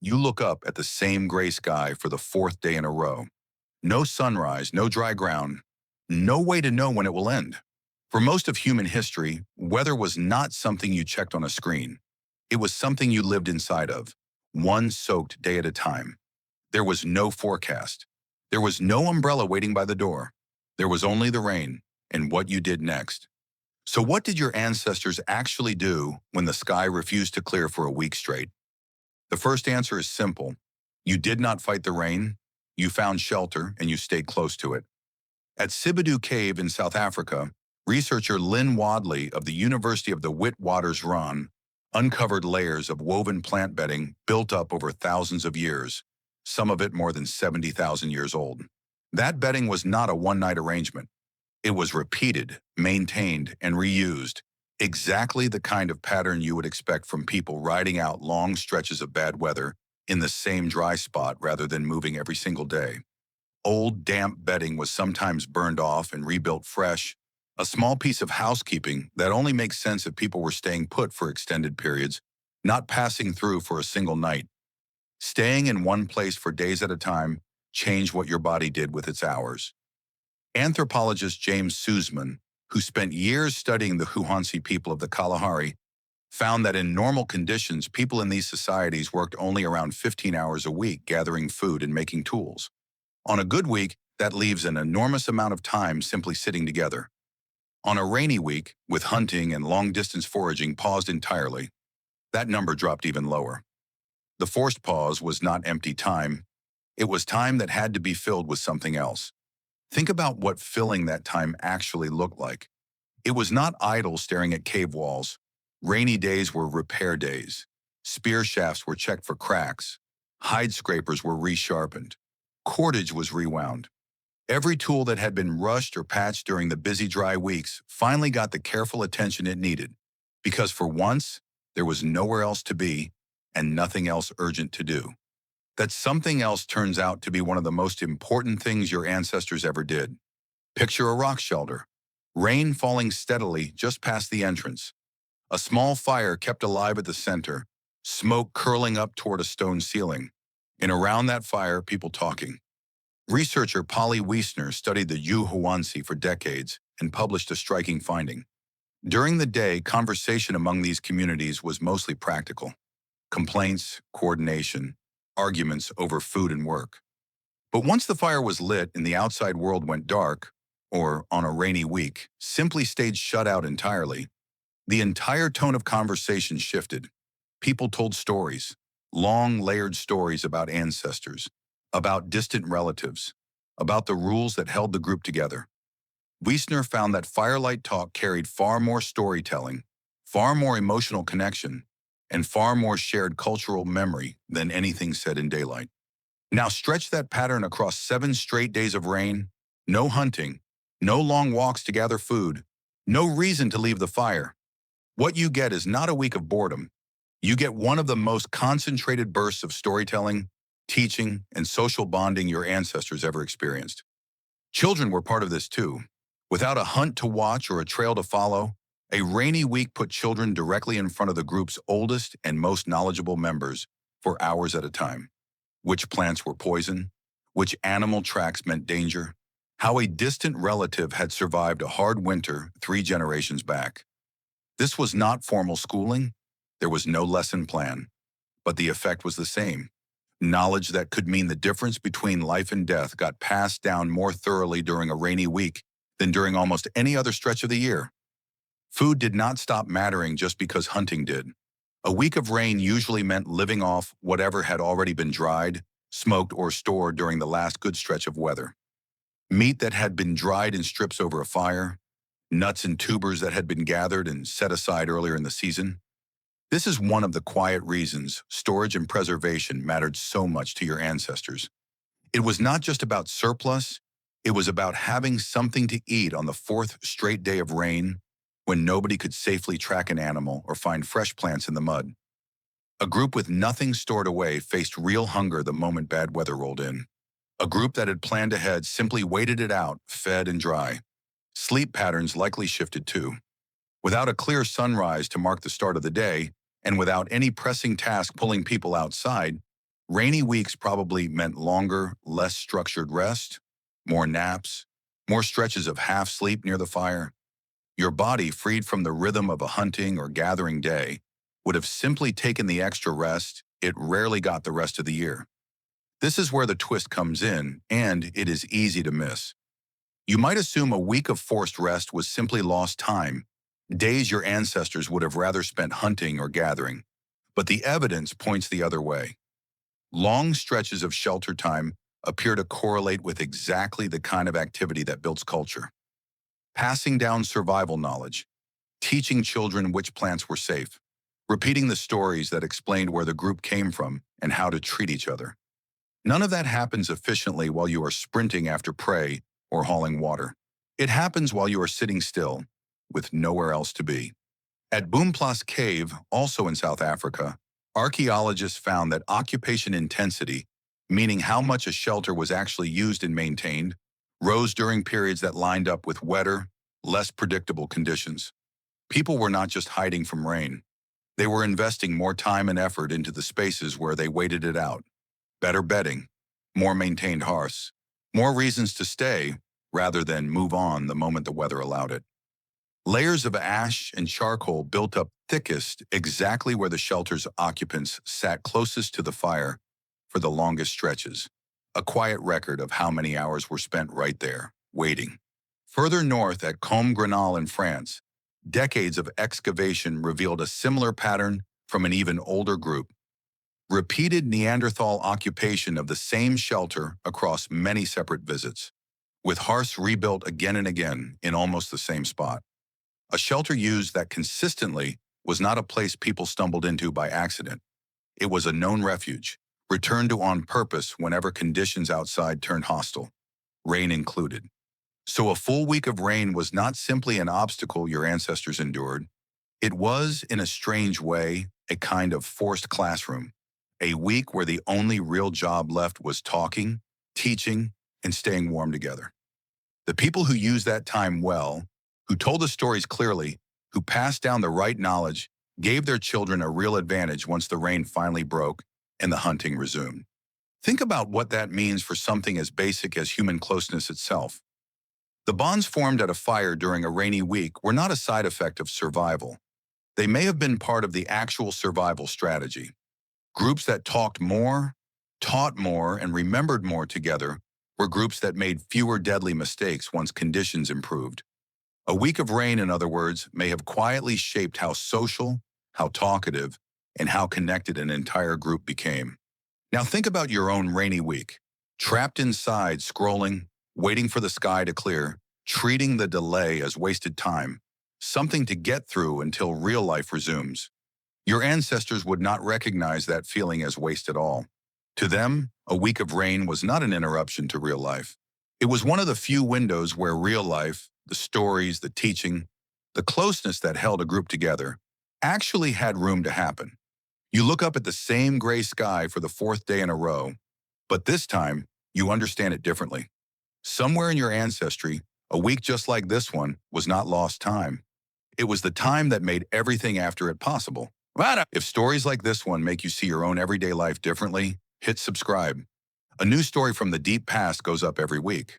You look up at the same gray sky for the fourth day in a row. No sunrise, no dry ground, no way to know when it will end. For most of human history, weather was not something you checked on a screen. It was something you lived inside of, one soaked day at a time. There was no forecast. There was no umbrella waiting by the door. There was only the rain and what you did next. So what did your ancestors actually do when the sky refused to clear for a week straight? The first answer is simple. You did not fight the rain. You found shelter and you stayed close to it. At Sibudu Cave in South Africa, researcher Lynn Wadley of the University of the Witwatersrand uncovered layers of woven plant bedding built up over thousands of years, some of it more than 70,000 years old. That bedding was not a one-night arrangement. It was repeated, maintained, and reused, exactly the kind of pattern you would expect from people riding out long stretches of bad weather in the same dry spot rather than moving every single day. Old, damp bedding was sometimes burned off and rebuilt fresh, a small piece of housekeeping that only makes sense if people were staying put for extended periods, not passing through for a single night. Staying in one place for days at a time changed what your body did with its hours. Anthropologist James Sussman, who spent years studying the Huansi people of the Kalahari, found that in normal conditions, people in these societies worked only around 15 hours a week gathering food and making tools. On a good week, that leaves an enormous amount of time simply sitting together. On a rainy week, with hunting and long-distance foraging paused entirely, that number dropped even lower. The forced pause was not empty time. It was time that had to be filled with something else. Think about what filling that time actually looked like. It was not idle staring at cave walls. Rainy days were repair days. Spear shafts were checked for cracks. Hide scrapers were resharpened. Cordage was rewound. Every tool that had been rushed or patched during the busy dry weeks finally got the careful attention it needed, because for once, there was nowhere else to be and nothing else urgent to do. That something else turns out to be one of the most important things your ancestors ever did. Picture a rock shelter. Rain falling steadily just past the entrance. A small fire kept alive at the center, smoke curling up toward a stone ceiling. And around that fire, people talking. Researcher Polly Wiesner studied the Huansi for decades and published a striking finding. During the day, conversation among these communities was mostly practical. Complaints, coordination, arguments over food and work. But once the fire was lit and the outside world went dark, or on a rainy week, simply stayed shut out entirely, the entire tone of conversation shifted. People told stories, long layered stories about ancestors, about distant relatives, about the rules that held the group together. Wiesner found that firelight talk carried far more storytelling, far more emotional connection, and far more shared cultural memory than anything said in daylight. Now stretch that pattern across 7 straight days of rain, no hunting, no long walks to gather food, no reason to leave the fire. What you get is not a week of boredom. You get one of the most concentrated bursts of storytelling, teaching, and social bonding your ancestors ever experienced. Children were part of this too. Without a hunt to watch or a trail to follow, a rainy week put children directly in front of the group's oldest and most knowledgeable members for hours at a time. Which plants were poison, which animal tracks meant danger, how a distant relative had survived a hard winter 3 generations back. This was not formal schooling. There was no lesson plan, but the effect was the same. Knowledge that could mean the difference between life and death got passed down more thoroughly during a rainy week than during almost any other stretch of the year. Food did not stop mattering just because hunting did. A week of rain usually meant living off whatever had already been dried, smoked, or stored during the last good stretch of weather. Meat that had been dried in strips over a fire, nuts and tubers that had been gathered and set aside earlier in the season. This is one of the quiet reasons storage and preservation mattered so much to your ancestors. It was not just about surplus, it was about having something to eat on the 4th straight day of rain when nobody could safely track an animal or find fresh plants in the mud. A group with nothing stored away faced real hunger the moment bad weather rolled in. A group that had planned ahead simply waited it out, fed and dry. Sleep patterns likely shifted too. Without a clear sunrise to mark the start of the day, and without any pressing task pulling people outside, Rainy weeks probably meant longer, less structured rest, more naps, more stretches of half sleep near the fire. Your body, freed from the rhythm of a hunting or gathering day, would have simply taken the extra rest it rarely got the rest of the year. This is where the twist comes in, and it is easy to miss. You might assume a week of forced rest was simply lost time, days your ancestors would have rather spent hunting or gathering. But the evidence points the other way. Long stretches of shelter time appear to correlate with exactly the kind of activity that builds culture. Passing down survival knowledge, teaching children which plants were safe, repeating the stories that explained where the group came from and how to treat each other. None of that happens efficiently while you are sprinting after prey or hauling water. It happens while you are sitting still, with nowhere else to be. At Boomplaas Cave, also in South Africa, archaeologists found that occupation intensity, meaning how much a shelter was actually used and maintained, rose during periods that lined up with wetter, less predictable conditions. People were not just hiding from rain. They were investing more time and effort into the spaces where they waited it out. Better bedding, more maintained hearths, more reasons to stay rather than move on the moment the weather allowed it. Layers of ash and charcoal built up thickest exactly where the shelter's occupants sat closest to the fire for the longest stretches, a quiet record of how many hours were spent right there, waiting. Further north at Combe Grenal in France, decades of excavation revealed a similar pattern from an even older group. Repeated Neanderthal occupation of the same shelter across many separate visits, with hearths rebuilt again and again in almost the same spot. A shelter used that consistently was not a place people stumbled into by accident. It was a known refuge, returned to on purpose whenever conditions outside turned hostile, rain included. So a full week of rain was not simply an obstacle your ancestors endured. It was, in a strange way, a kind of forced classroom. A week where the only real job left was talking, teaching, and staying warm together. The people who used that time well, who told the stories clearly, who passed down the right knowledge, gave their children a real advantage once the rain finally broke and the hunting resumed. Think about what that means for something as basic as human closeness itself. The bonds formed at a fire during a rainy week were not a side effect of survival. They may have been part of the actual survival strategy. Groups that talked more, taught more, and remembered more together were groups that made fewer deadly mistakes once conditions improved. A week of rain, in other words, may have quietly shaped how social, how talkative, and how connected an entire group became. Now think about your own rainy week. Trapped inside, scrolling, waiting for the sky to clear, treating the delay as wasted time, something to get through until real life resumes. Your ancestors would not recognize that feeling as waste at all. To them, a week of rain was not an interruption to real life. It was one of the few windows where real life, the stories, the teaching, the closeness that held a group together, actually had room to happen. You look up at the same gray sky for the fourth day in a row, but this time, you understand it differently. Somewhere in your ancestry, a week just like this one was not lost time. It was the time that made everything after it possible. If stories like this one make you see your own everyday life differently, hit subscribe. A new story from the deep past goes up every week.